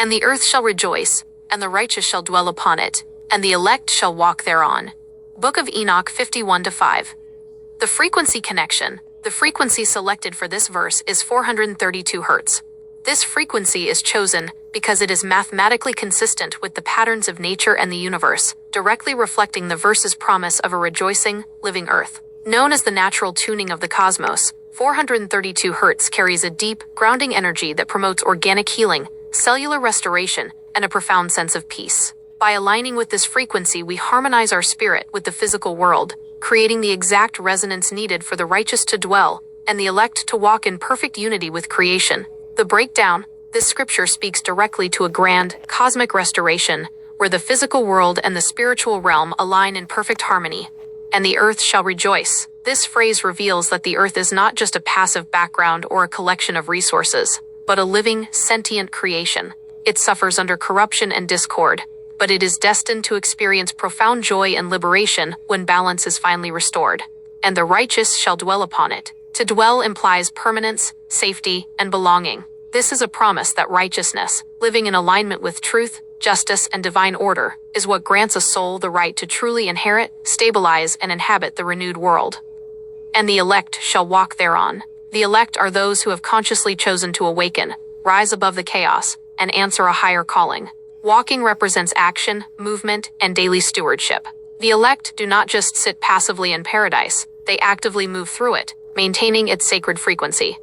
And the earth shall rejoice, and the righteous shall dwell upon it, and the elect shall walk thereon. Book of Enoch 51-5. The frequency connection. The frequency selected for this verse is 432 Hz. This frequency is chosen because it is mathematically consistent with the patterns of nature and the universe, directly reflecting the verse's promise of a rejoicing, living earth. Known as the natural tuning of the cosmos, 432 Hz carries a deep, grounding energy that promotes organic healing, cellular restoration, and a profound sense of peace. By aligning with this frequency, we harmonize our spirit with the physical world, creating the exact resonance needed for the righteous to dwell and the elect to walk in perfect unity with creation. The breakdown. This scripture speaks directly to a grand, cosmic restoration, where the physical world and the spiritual realm align in perfect harmony. And the earth shall rejoice. This phrase reveals that the earth is not just a passive background or a collection of resources, but a living, sentient creation. It suffers under corruption and discord, but it is destined to experience profound joy and liberation when balance is finally restored. And the righteous shall dwell upon it. To dwell implies permanence, safety, and belonging. This is a promise that righteousness, living in alignment with truth, justice, and divine order, is what grants a soul the right to truly inherit, stabilize, and inhabit the renewed world. And the elect shall walk thereon. The elect are those who have consciously chosen to awaken, rise above the chaos, and answer a higher calling. Walking represents action, movement, and daily stewardship. The elect do not just sit passively in paradise, they actively move through it, maintaining its sacred frequency.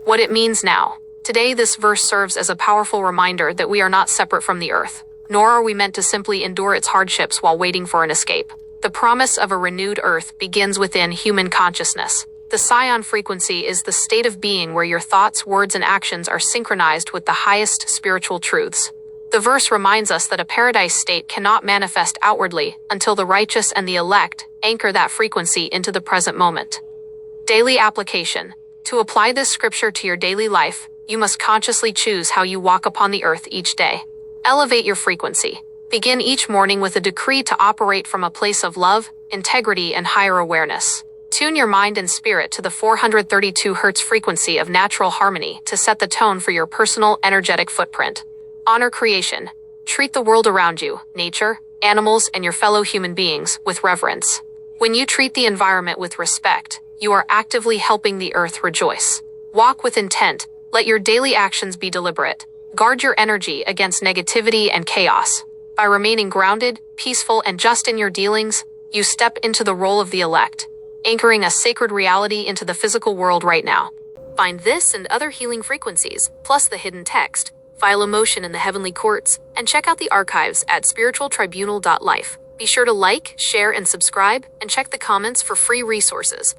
What it means now. Today, this verse serves as a powerful reminder that we are not separate from the earth, nor are we meant to simply endure its hardships while waiting for an escape. The promise of a renewed earth begins within human consciousness. The Sion frequency is the state of being where your thoughts, words, and actions are synchronized with the highest spiritual truths. The verse reminds us that a paradise state cannot manifest outwardly until the righteous and the elect anchor that frequency into the present moment. Daily application. To apply this scripture to your daily life, you must consciously choose how you walk upon the earth each day. Elevate your frequency. Begin each morning with a decree to operate from a place of love, integrity, and higher awareness. Tune your mind and spirit to the 432 Hz frequency of natural harmony to set the tone for your personal, energetic footprint. Honor creation. Treat the world around you, nature, animals, and your fellow human beings, with reverence. When you treat the environment with respect, you are actively helping the earth rejoice. Walk with intent. Let your daily actions be deliberate. Guard your energy against negativity and chaos. By remaining grounded, peaceful, and just in your dealings, you step into the role of the elect, anchoring a sacred reality into the physical world right now. Find this and other healing frequencies, plus the hidden text, file a motion in the heavenly courts, and check out the archives at spiritualtribunal.life. Be sure to like, share, and subscribe, and check the comments for free resources.